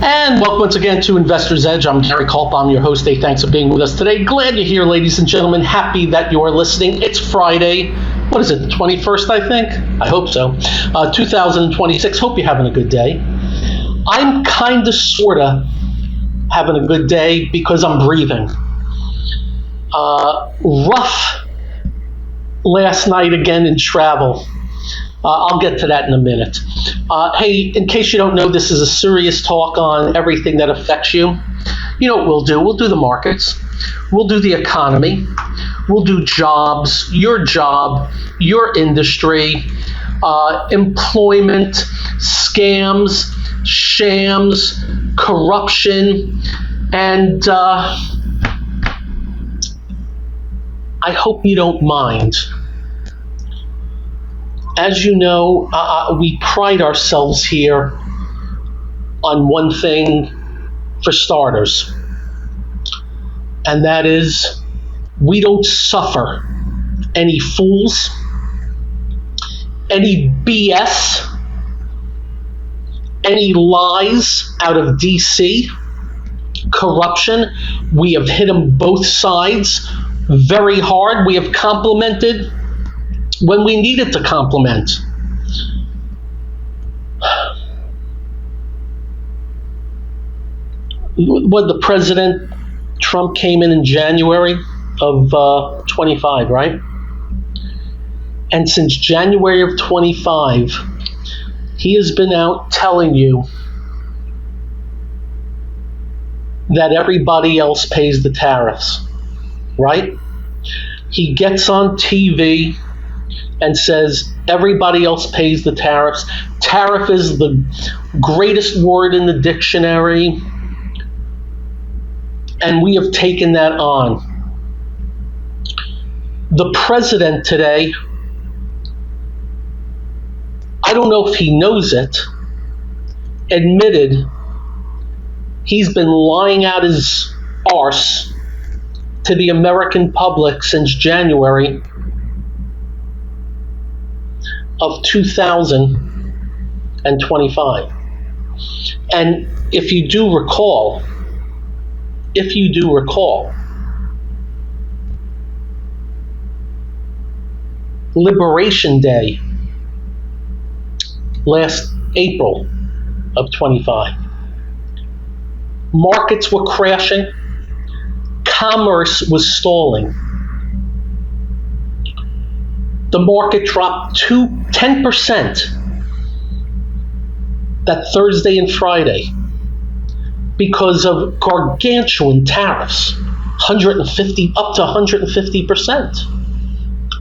And welcome once again to Investor's Edge. I'm Gary Kaltbaum, your host. Hey, thanks for being with us today. Glad you're here, ladies and gentlemen. Happy that you're listening. It's Friday. What is it, the 21st, I think? I hope so. 2026. Hope you're having a good day. I'm kind of, sort of having a good day because I'm breathing. Rough last night again in travel. I'll get to that in a minute. Hey, in case you don't know, this is a serious talk on everything that affects you. You know what we'll do? We'll do the markets. We'll do the economy. We'll do jobs, your job, your industry, employment, scams, shams, corruption, and I hope you don't mind. As you know, we pride ourselves here on one thing for starters, and that is we don't suffer any fools, any BS, any lies out of DC, corruption. We have hit them both sides very hard. We have complimented when we needed to compliment. When the President Trump came in January of 25, right? And since January of 25, he has been out telling you that everybody else pays the tariffs, right? He gets on TV and says everybody else pays the tariffs. Tariff is the greatest word in the dictionary, and we have taken that on. The president today, I don't know if he knows it, admitted he's been lying out his arse to the American public since January of 2025. And if you do recall, Liberation Day last April of 25, markets were crashing, commerce was stalling. The market dropped 10% that Thursday and Friday because of gargantuan tariffs, 150 up to 150%,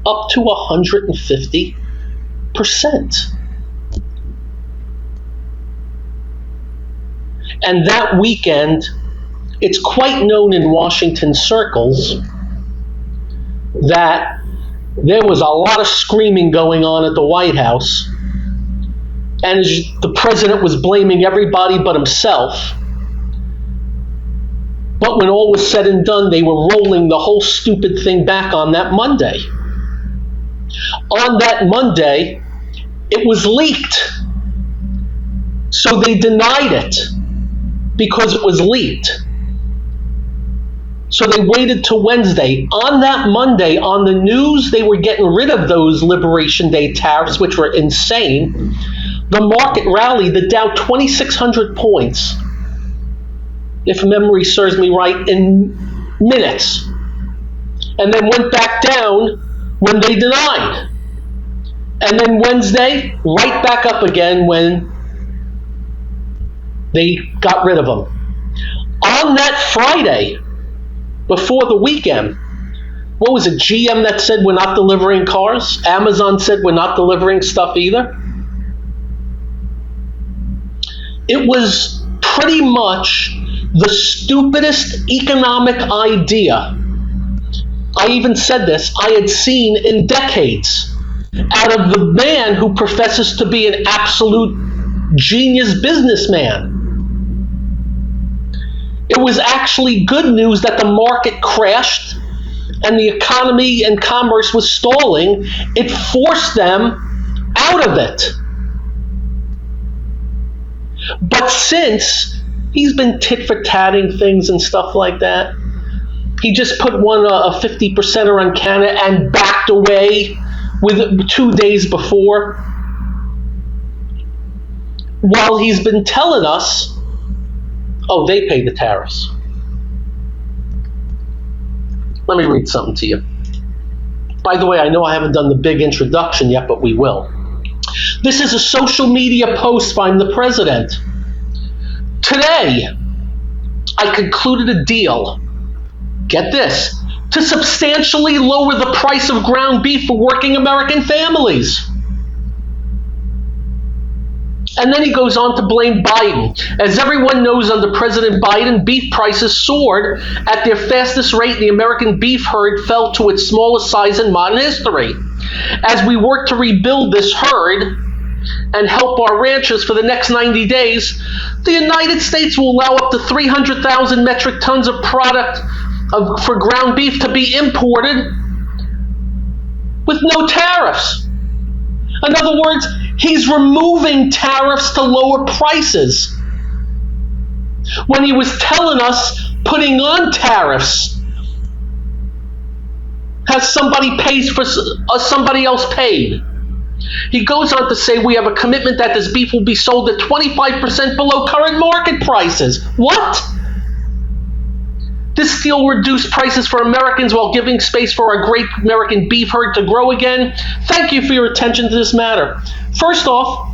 up to 150%. And that weekend, it's quite known in Washington circles that there was a lot of screaming going on at the White House, and the president was blaming everybody but himself. But when all was said and done, they were rolling the whole stupid thing back on that Monday. On that Monday, it was leaked. So they denied it because it was leaked. So they waited till Wednesday. On that Monday, on the news, they were getting rid of those Liberation Day tariffs, which were insane. The market rallied, the Dow 2,600 points, if memory serves me right, in minutes. And then went back down when they denied. And then Wednesday, right back up again when they got rid of them. On that Friday, before the weekend, what was it, GM that said we're not delivering cars? Amazon said we're not delivering stuff either? It was pretty much the stupidest economic idea, I even said this, I had seen in decades, out of the man who professes to be an absolute genius businessman. It was actually good news that the market crashed and the economy and commerce was stalling. It forced them out of it. But since He's been tit-for-tatting things and stuff like that. He just put one a 50%er on Canada and backed away with 2 days before. While he's been telling us, oh, they pay the tariffs. Let me read something to you. By the way, I know I haven't done the big introduction yet, but we will. This is a social media post by the president. Today, I concluded a deal, get this, to substantially lower the price of ground beef for working American families. And then he goes on to blame Biden. As everyone knows, under President Biden, beef prices soared at their fastest rate. The American beef herd fell to its smallest size in modern history. As we work to rebuild this herd and help our ranchers for the next 90 days, the United States will allow up to 300,000 metric tons of product for ground beef to be imported with no tariffs. In other words, he's removing tariffs to lower prices. When he was telling us putting on tariffs has somebody pays for somebody else paid. He goes on to say we have a commitment that this beef will be sold at 25% below current market prices. What? This deal will reduce prices for Americans while giving space for our great American beef herd to grow again. Thank you for your attention to this matter. First off,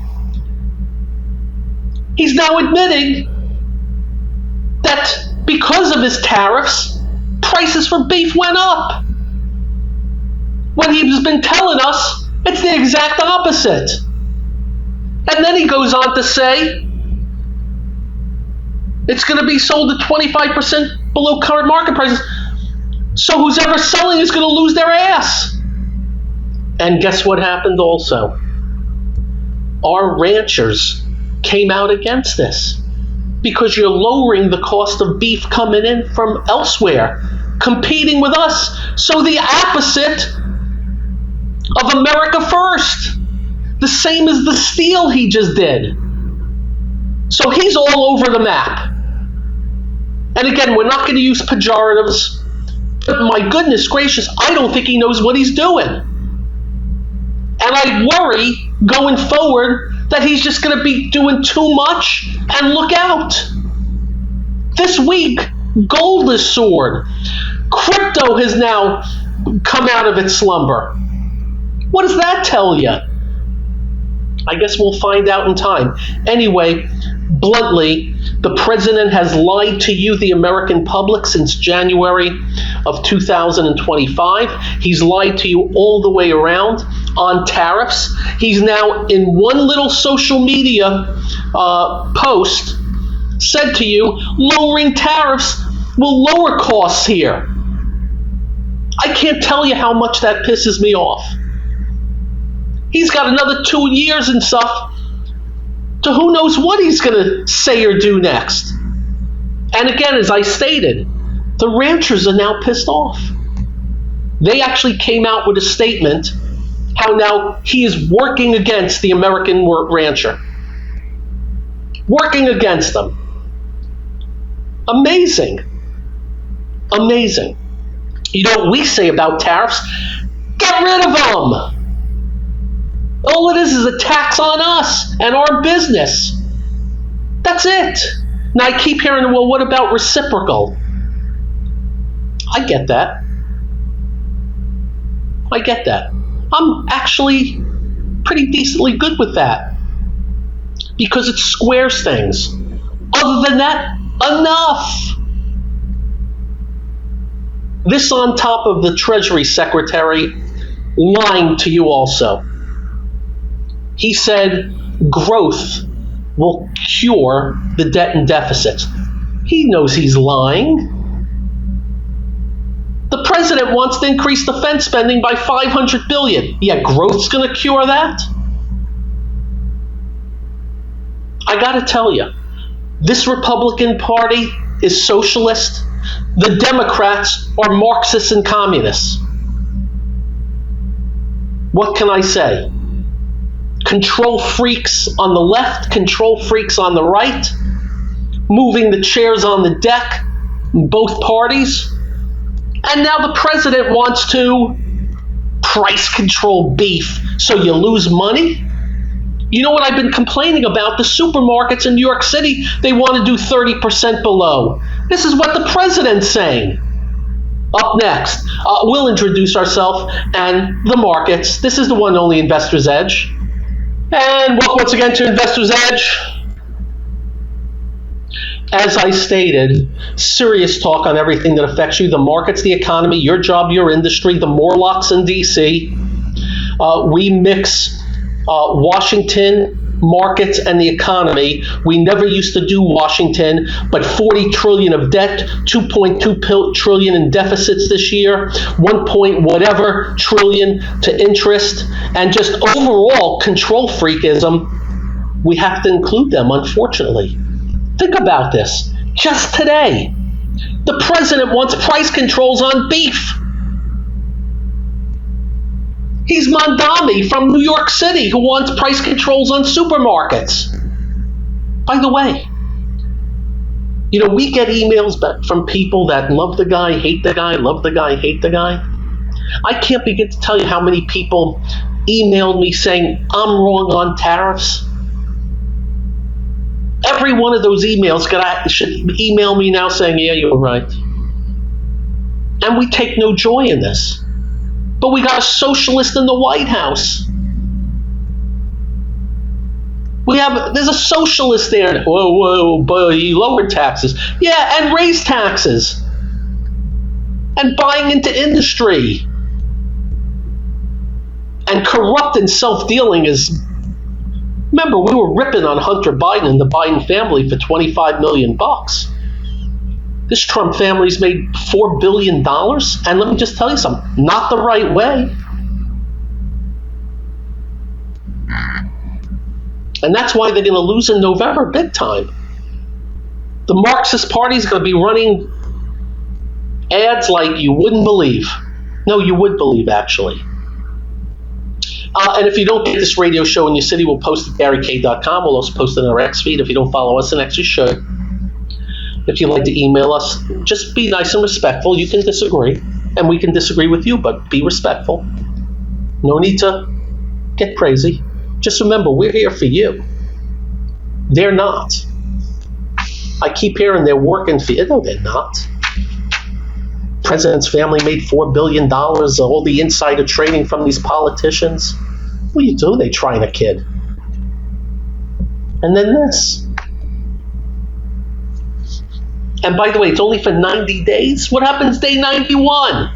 he's now admitting that because of his tariffs, prices for beef went up. When he's been telling us it's the exact opposite. And then he goes on to say it's going to be sold at 25% below current market prices. So who's ever selling is going to lose their ass. And guess what happened also? Our ranchers came out against this because you're lowering the cost of beef coming in from elsewhere, competing with us. So the opposite of America first. The same as the steel he just did. So he's all over the map. And again, we're not going to use pejoratives, but my goodness gracious, I don't think he knows what he's doing. And I worry going forward that he's just going to be doing too much, and look out. This week, gold has soared. Crypto has now come out of its slumber. What does that tell you? I guess we'll find out in time. Anyway, bluntly, the president has lied to you, the American public, since January of 2025. He's lied to you all the way around on tariffs. He's now, in one little social media post, said to you, lowering tariffs will lower costs here. I can't tell you how much that pisses me off. He's got another 2 years and stuff to who knows what he's going to say or do next. And again, as I stated, the ranchers are now pissed off. They actually came out with a statement how now he is working against the American rancher. Working against them. Amazing. Amazing. You know what we say about tariffs? Get rid of them. All it is a tax on us and our business. That's it. Now I keep hearing, well, what about reciprocal? I get that. I get that. I'm actually pretty decently good with that because it squares things. Other than that, enough. This on top of the Treasury Secretary lying to you also. He said growth will cure the debt and deficits. He knows he's lying. The president wants to increase defense spending by $500 billion. Yeah, growth's going to cure that? I got to tell you, this Republican Party is socialist. The Democrats are Marxists and communists. What can I say? Control freaks on the left, control freaks on the right. moving the chairs on the deck in both parties. And now the president wants to price control beef so you lose money. You know what I've been complaining about? The supermarkets in New York City, they want to do 30% below. This is what the president's saying. Up next, we'll introduce ourselves and the markets. This is the one and only Investor's Edge. And welcome once again to Investor's Edge. As I stated, serious talk on everything that affects you, the markets, the economy, your job, your industry, the Morlocks in D.C. We mix Washington, markets, and the economy. We never used to do Washington, but 40 trillion of debt, 2.2 trillion in deficits this year, 1 point whatever trillion to interest, and just overall control freakism. We have to include them, unfortunately. Think about this. Just today, the president wants price controls on beef. He's Mondami from New York City who wants price controls on supermarkets. By the way, you know, we get emails back from people that love the guy, hate the guy, love the guy, hate the guy. I can't begin to tell you how many people emailed me saying, I'm wrong on tariffs. Every one of those emails should email me now saying, yeah, you were right. And we take no joy in this. But we got a socialist in the White House. There's a socialist there. Whoa, but he lowered taxes. Yeah, and raised taxes. And buying into industry. And corrupt and self-dealing is... Remember, we were ripping on Hunter Biden and the Biden family for $25 million. This Trump family's made $4 billion. And let me just tell you something, not the right way. And that's why they're going to lose in November big time. The Marxist Party is going to be running ads like you wouldn't believe. No, you would believe, actually. And if you don't get this radio show in your city, we'll post it at GaryK.com. We'll also post it on our X feed. If you don't follow us, then actually should. If you'd like to email us, just be nice and respectful. You can disagree, and we can disagree with you, but be respectful. No need to get crazy. Just remember, we're here for you. They're not. I keep hearing they're working for you. No, they're not. President's family made $4 billion, all the insider trading from these politicians. What do you do? They trying a kid. And then this. And by the way, it's only for 90 days. What happens day 91?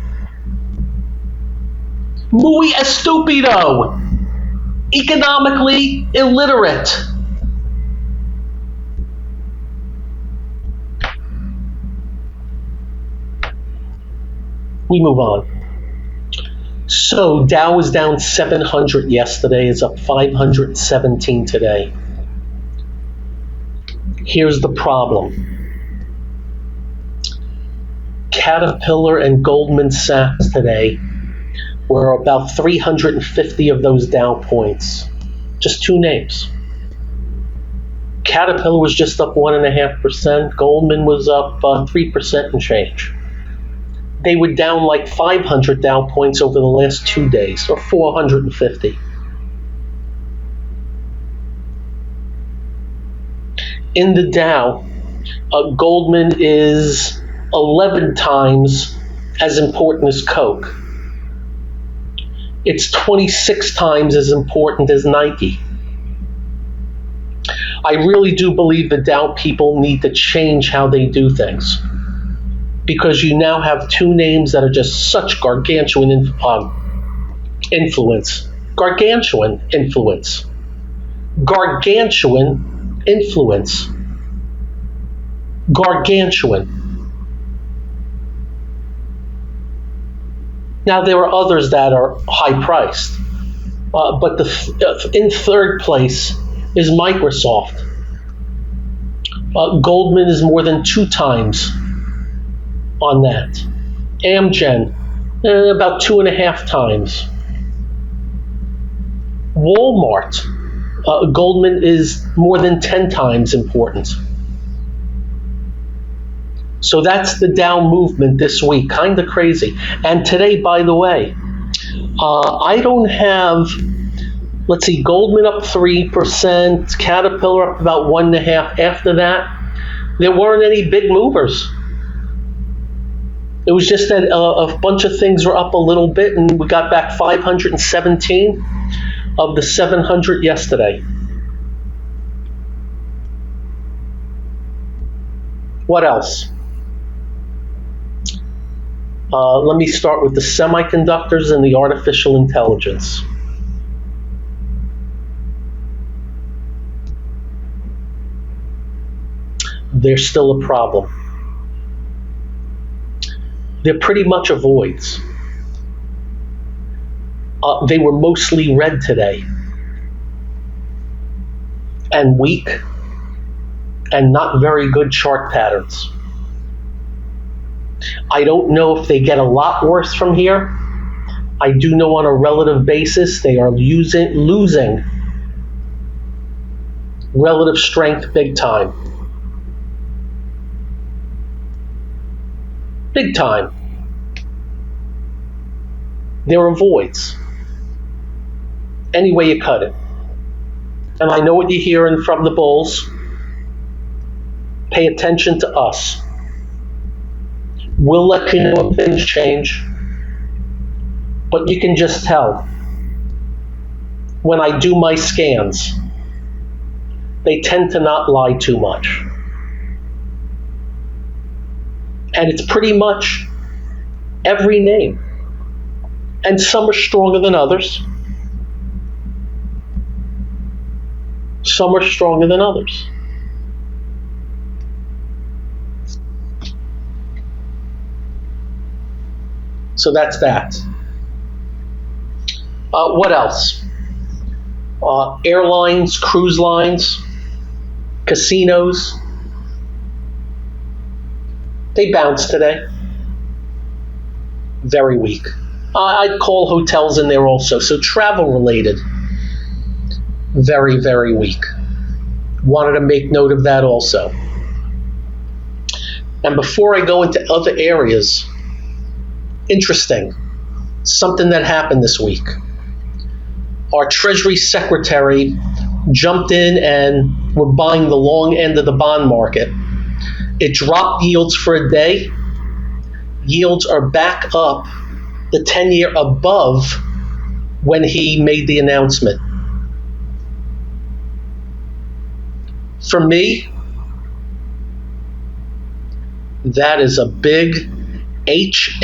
Muy estupido. Economically illiterate. We move on. So Dow was down 700 yesterday. It's up 517 today. Here's the problem. Caterpillar and Goldman Sachs today were about 350 of those Dow points. Just two names. Caterpillar was just up 1.5%. Goldman was up 3% and change. They were down like 500 Dow points over the last 2 days, or 450. In the Dow, Goldman is 11 times as important as Coke. It's 26 times as important as Nike. I really do believe the Dow people need to change how they do things, because you now have two names that are just such gargantuan influence. Gargantuan influence. Gargantuan influence. Gargantuan. Now, there are others that are high-priced, but in third place is Microsoft. Goldman is more than 2 times on that. Amgen, about 2.5 times. Walmart, Goldman is more than 10 times important. So that's the down movement this week, kind of crazy. And today, by the way, I don't have, let's see, Goldman up 3%, Caterpillar up about 1.5%. After that, there weren't any big movers. It was just that a bunch of things were up a little bit, and we got back 517 of the 700 yesterday. What else? Let me start with the semiconductors and the artificial intelligence. They're still a problem. They're pretty much avoids. They were mostly red today, and weak, and not very good chart patterns. I don't know if they get a lot worse from here. I do know on a relative basis they are losing relative strength big time. Big time. There are voids. Any way you cut it. And I know what you're hearing from the bulls. Pay attention to us. We'll let you know if things change. But you can just tell. When I do my scans, they tend to not lie too much. And it's pretty much every name. And some are stronger than others. Some are stronger than others. So that's that. What else? Airlines, cruise lines, casinos. They bounced today. Very weak. I'd call hotels in there also. So travel related. Very, very weak. Wanted to make note of that also. And before I go into other areas, interesting, something that happened this week. Our Treasury Secretary jumped in and were buying the long end of the bond market. It dropped yields for a day. Yields are back up the 10-year above when he made the announcement. For me, that is a big HMMMMM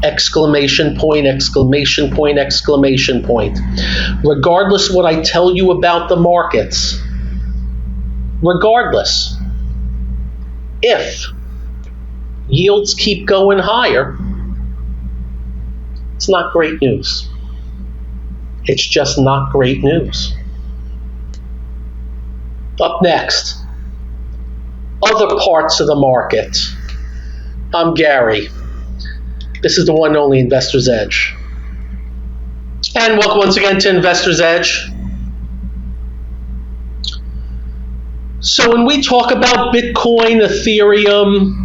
exclamation point, exclamation point, exclamation point. Regardless what I tell you about the markets, regardless, if yields keep going higher, it's not great news. It's just not great news. Up next, other parts of the market. I'm Gary. This is the one and only Investor's Edge. And welcome once again to Investor's Edge. So when we talk about Bitcoin, Ethereum,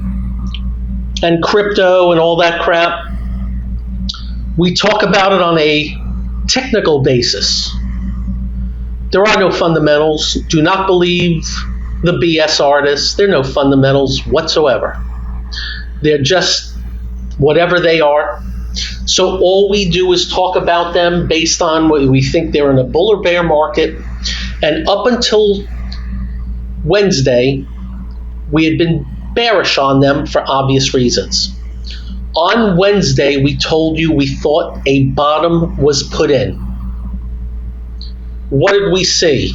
and crypto and all that crap, we talk about it on a technical basis. There are no fundamentals. Do not believe the BS artists. There are no fundamentals whatsoever. They're just whatever they are. So all we do is talk about them based on what we think they're in a bull or bear market. And up until Wednesday, we had been bearish on them for obvious reasons. On Wednesday, we told you we thought a bottom was put in. What did we see?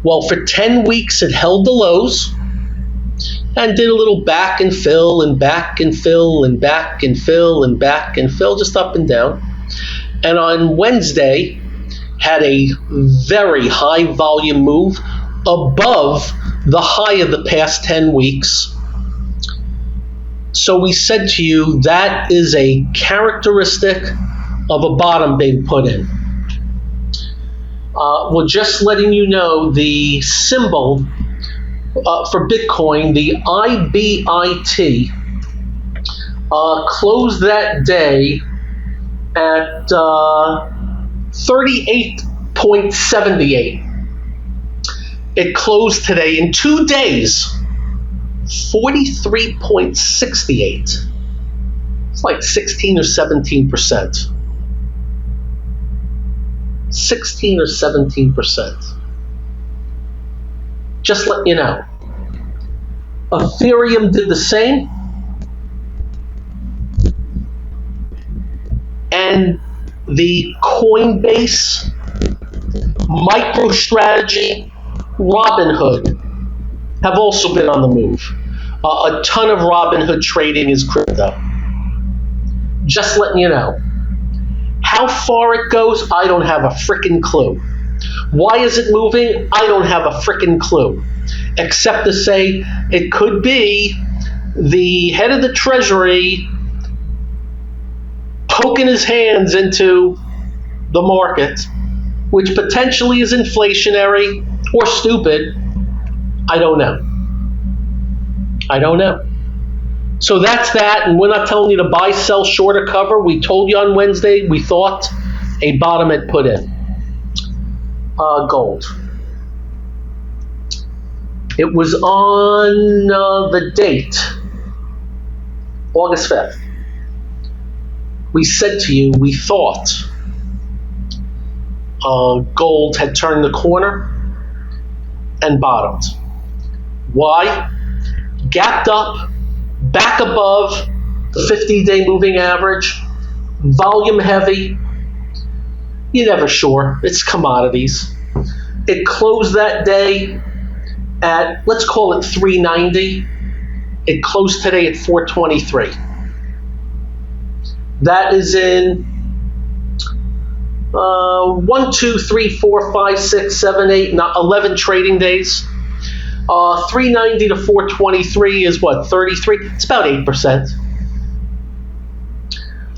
Well, for 10 weeks, it held the lows and did a little back and fill and back and fill and back and fill and back and fill, just up and down. And on Wednesday, had a very high volume move above the high of the past 10 weeks. So we said to you that is a characteristic of a bottom being put in. Well, just letting you know, the symbol for Bitcoin, the IBIT closed that day at 38.78. It closed today in 2 days, 43.68. It's like 16 or 17%. 16 or 17%. Just letting you know. Ethereum did the same. And the Coinbase, MicroStrategy, Robinhood have also been on the move. A ton of Robinhood trading is crypto. Just letting you know. How far it goes, I don't have a frickin' clue. Why is it moving? I don't have a frickin' clue. Except to say it could be the head of the Treasury poking his hands into the market, which potentially is inflationary or stupid. I don't know. So that's that, and we're not telling you to buy, sell, short, or cover. We told you on Wednesday we thought a bottom had put in. Gold. It was on the date, August 5th. We said to you we thought gold had turned the corner and bottomed. Why? Gapped up, back above the 50-day moving average, volume heavy. You're never sure. It's commodities. It closed that day at, let's call it 390. It closed today at 423. That is in 1, 2, 3, 4, 5, 6, 7, 8, 11 trading days. 390 to 423 is what, 33? It's about 8%.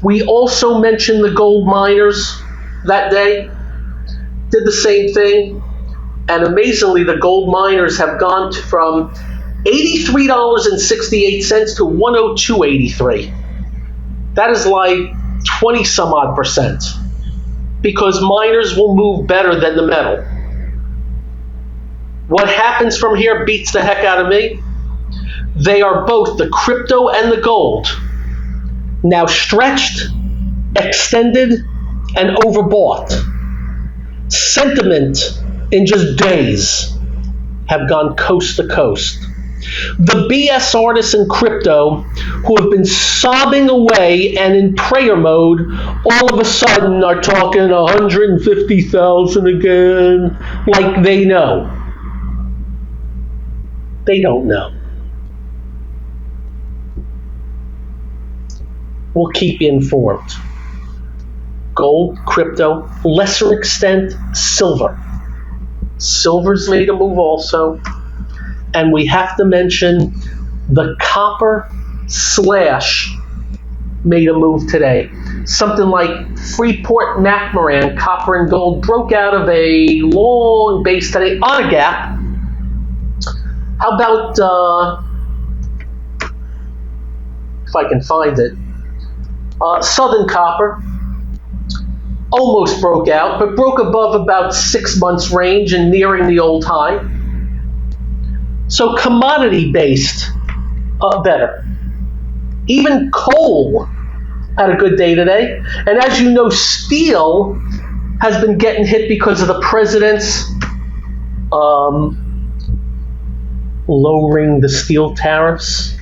We also mentioned the gold miners that day. Did the same thing. And amazingly, the gold miners have gone from $83.68 to $102.83. That is like 20 some odd percent. Because miners will move better than the metal. What happens from here beats the heck out of me. They are both, the crypto and the gold, now stretched, extended, and overbought. Sentiment in just days have gone coast to coast. The BS artists in crypto who have been sobbing away and in prayer mode all of a sudden are talking 150,000 again, like they know. They don't know. We'll keep you informed. Gold, crypto, lesser extent, silver. Silver's made a move also. And we have to mention the copper slash made a move today. Something like Freeport-McMoRan, copper and gold, broke out of a long base today on a gap. How about, if I can find it, Southern Copper almost broke out, but broke above about 6 months range and nearing the old high. So commodity-based, better. Even coal had a good day today. And as you know, steel has been getting hit because of the president's lowering the steel tariffs.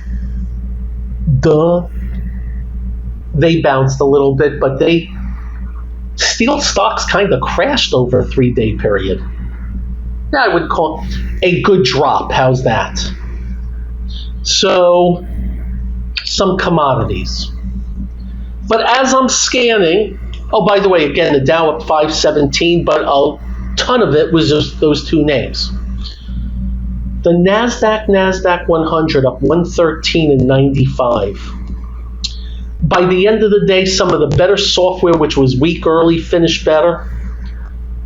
Duh. They bounced a little bit, but steel stocks kind of crashed over a 3-day period. I would call a good drop. How's that? So, some commodities. But as I'm scanning, oh, by the way, again, the Dow up 517, but a ton of it was just those two names. The Nasdaq 100 up 113.95. By the end of the day, some of the better software, which was weak early, finished better.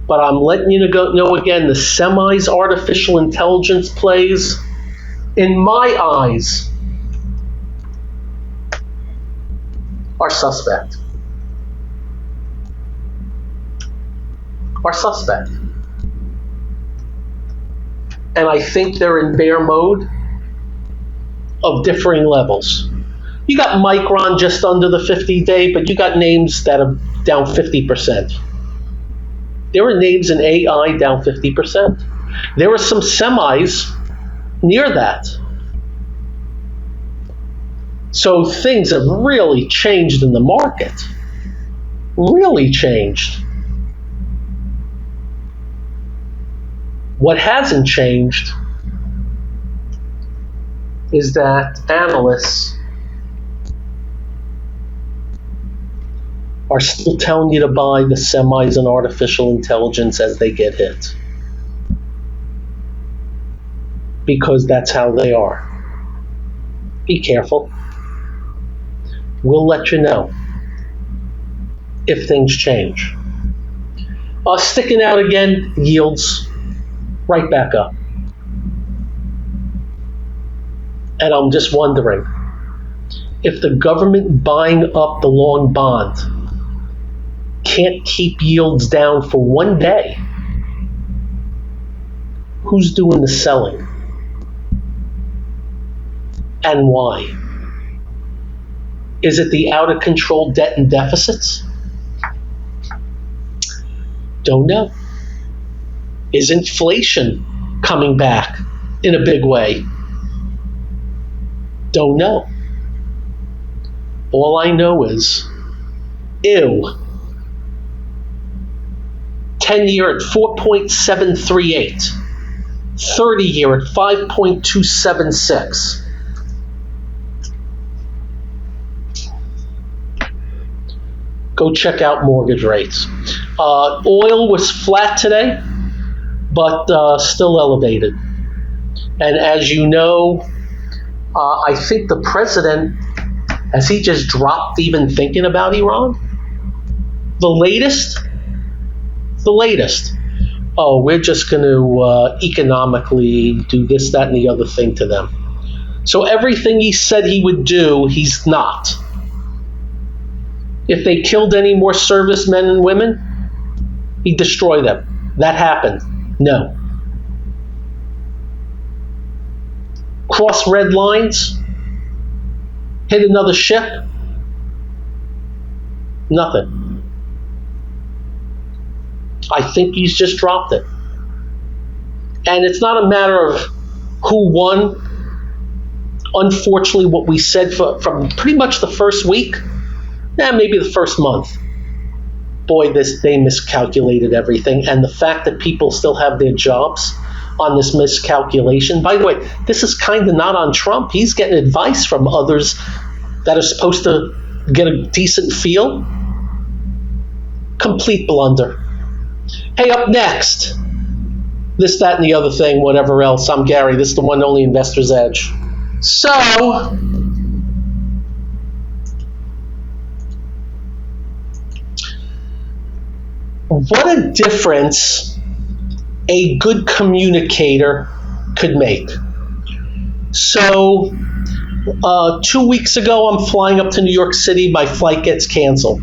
But I'm letting you know again, the semis artificial intelligence plays in my eyes, are suspect. Are suspect. And I think they're in bear mode of differing levels. You got Micron just under the 50-day, but you got names that are down 50%. There are names in AI down 50%. There are some semis near that. So things have really changed in the market. Really changed. What hasn't changed is that analysts are still telling you to buy the semis and artificial intelligence as they get hit. Because that's how they are. Be careful. We'll let you know if things change. Sticking out again, yields right back up. And I'm just wondering if the government buying up the long bond can't keep yields down for one day, who's doing the selling? And why? Is it the out-of-control debt and deficits? Don't know. Is inflation coming back in a big way? Don't know. All I know is, ew. 10-year at 4.738. 30-year at 5.276. Go check out mortgage rates. Oil was flat today, but still elevated. And as you know, I think the president, has he just dropped even thinking about Iran? The latest? Oh, we're just going to economically do this, that, and the other thing to them. So everything he said he would do, he's not. If they killed any more servicemen and women, he'd destroy them. That happened. No. Cross red lines? Hit another ship? Nothing. I think he's just dropped it. And it's not a matter of who won. Unfortunately, what we said from pretty much the first week, maybe the first month. Boy, they miscalculated everything. And the fact that people still have their jobs on this miscalculation. By the way, this is kind of not on Trump. He's getting advice from others that are supposed to get a decent feel. Complete blunder. Hey, up next, this, that, and the other thing, whatever else. I'm Gary. This is the one and only Investor's Edge. So, what a difference a good communicator could make. So, 2 weeks ago, I'm flying up to New York City. My flight gets canceled.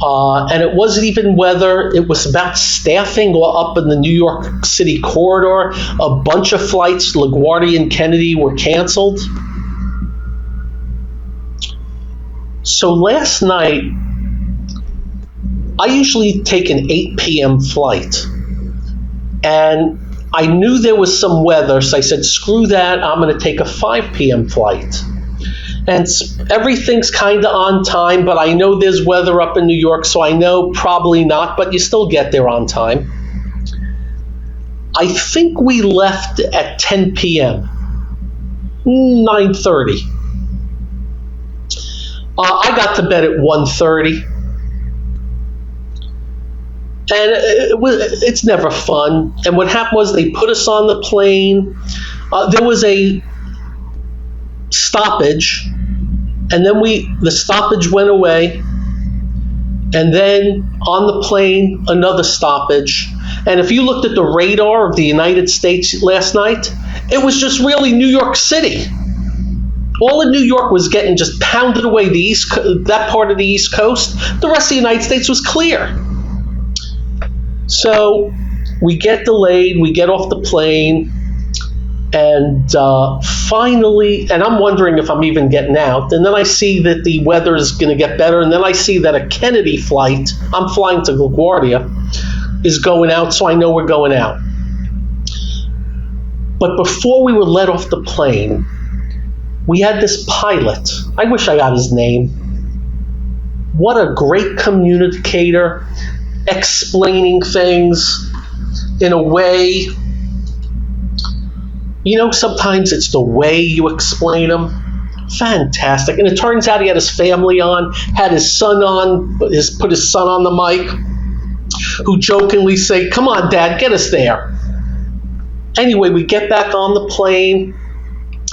And it wasn't even weather. It was about staffing up in the New York City corridor. A bunch of flights, LaGuardia and Kennedy, were canceled. So last night, I usually take an 8 p.m. flight. And I knew there was some weather, so I said, screw that, I'm going to take a 5 p.m. flight. And everything's kind of on time, but I know there's weather up in New York, so I know probably not, but you still get there on time. I think we left at 10 p.m., 9:30. I got to bed at 1:30. And it's never fun. And what happened was they put us on the plane. There was a stoppage, and then the stoppage went away. And then on the plane, another stoppage. And if you looked at the radar of the United States last night, It was just really New York City. All of New York was getting just pounded away, that part of the East Coast. The rest of the United States was clear. So we get delayed, we get off the plane, and finally, and I'm wondering if I'm even getting out, and then I see that the weather is going to get better, and then I see that a Kennedy flight, I'm flying to LaGuardia, is going out, so I know we're going out. But before we were let off the plane, we had this pilot. I wish I got his name. What a great communicator, explaining things in a way. You know, sometimes it's the way you explain them. Fantastic. And it turns out he had his family on, had his son on, put his son on the mic, who jokingly say, "Come on, Dad, get us there." Anyway, we get back on the plane,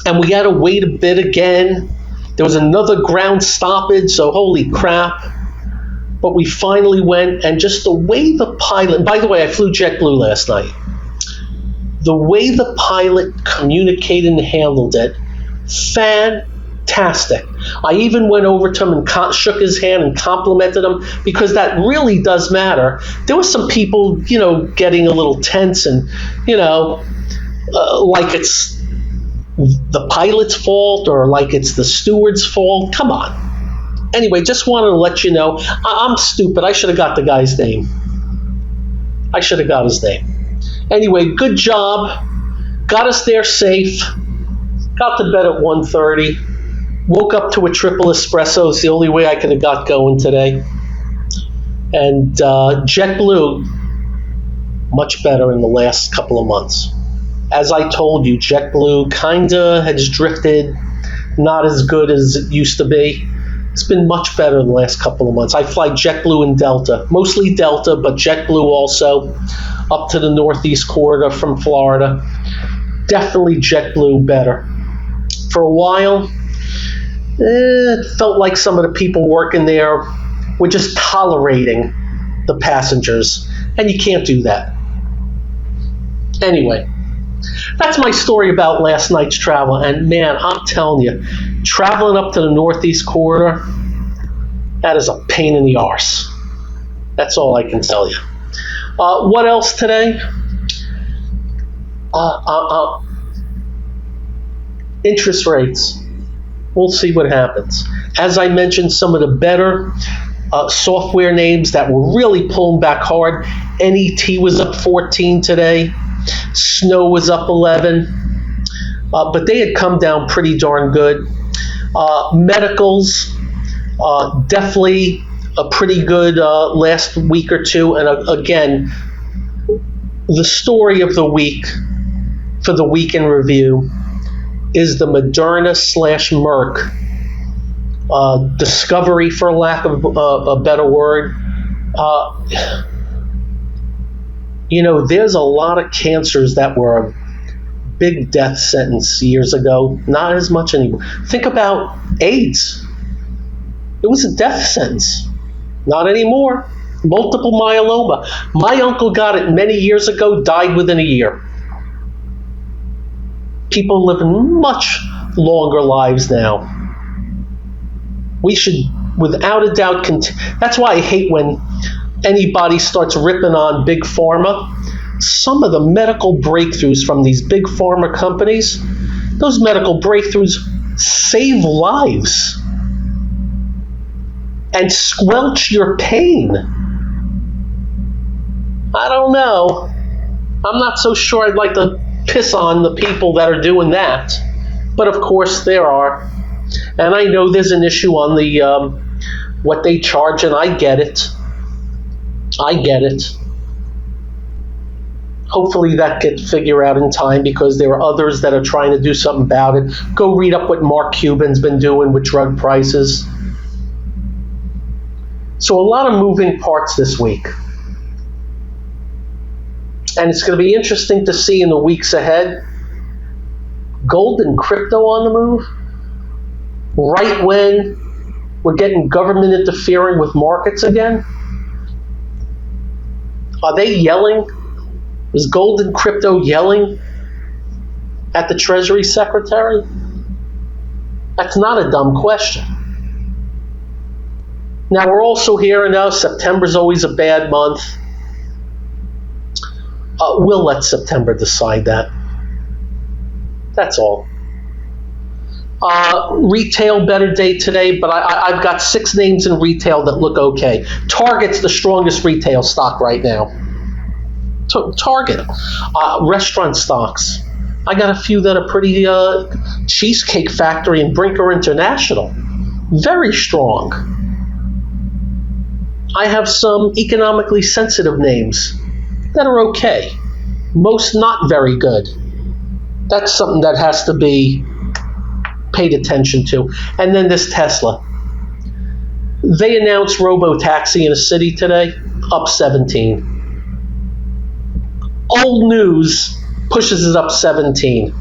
and we had to wait a bit again. There was another ground stoppage, so holy crap. But we finally went, and just the way the pilot, by the way, I flew JetBlue last night. The way the pilot communicated and handled it, fantastic. I even went over to him and shook his hand and complimented him, because that really does matter. There were some people, getting a little tense and, like it's the pilot's fault or like it's the steward's fault. Come on. Anyway, just wanted to let you know, I'm stupid. I should have got the guy's name. I should have got his name. Anyway, good job. Got us there safe. Got to bed at 1:30. Woke up to a triple espresso. It's the only way I could have got going today. And JetBlue, much better in the last couple of months. As I told you, JetBlue kind of has drifted, not as good as it used to be. It's been much better in the last couple of months. I fly JetBlue and Delta, mostly Delta, but JetBlue also, up to the Northeast corridor from Florida. Definitely JetBlue better. For a while, it felt like some of the people working there were just tolerating the passengers, and you can't do that. Anyway, that's my story about last night's travel, and man, I'm telling you, traveling up to the Northeast corridor, that is a pain in the arse. That's all I can tell you. What else today? Interest rates. We'll see what happens. As I mentioned, some of the better software names that were really pulling back hard. NET was up 14 today. Snow was up 11. But they had come down pretty darn good. Medicals, definitely a pretty good last week or two. And again, the story of the week for the week in review is the Moderna / Merck discovery, for lack of a better word. There's a lot of cancers that were a big death sentence years ago, not as much anymore. Think about AIDS. It was a death sentence. Not anymore. Multiple myeloma. My uncle got it many years ago, died within a year. People live much longer lives now. We should, without a doubt, that's why I hate when anybody starts ripping on big pharma. Some of the medical breakthroughs from these big pharma companies, those medical breakthroughs save lives and squelch your pain. I don't know. I'm not so sure I'd like to piss on the people that are doing that. But of course there are. And I know there's an issue on the what they charge, and I get it. Hopefully that gets figured out in time, because there are others that are trying to do something about it. Go read up what Mark Cuban's been doing with drug prices. So a lot of moving parts this week. And it's going to be interesting to see in the weeks ahead. Gold and crypto on the move. Right when we're getting government interfering with markets again. Are they yelling? Is gold and crypto yelling at the Treasury Secretary? That's not a dumb question. Now, we're also hearing now September's always a bad month. We'll let September decide that. That's all. Retail better day today, but I've got 6 names in retail that look okay. Target's the strongest retail stock right now. Target. Restaurant stocks. I got a few that are pretty. Cheesecake Factory and Brinker International. Very strong. I have some economically sensitive names that are okay. Most not very good. That's something that has to be paid attention to. And then this Tesla. They announced Robo taxi in a city today, up 17. Old news pushes it up 17.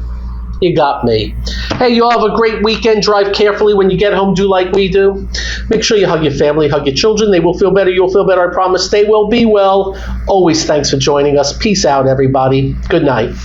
You got me. Hey, you all have a great weekend. Drive carefully when you get home. Do like we do. Make sure you hug your family, hug your children. They will feel better. You'll feel better. I promise. Stay well, be well. Always thanks for joining us. Peace out, everybody. Good night.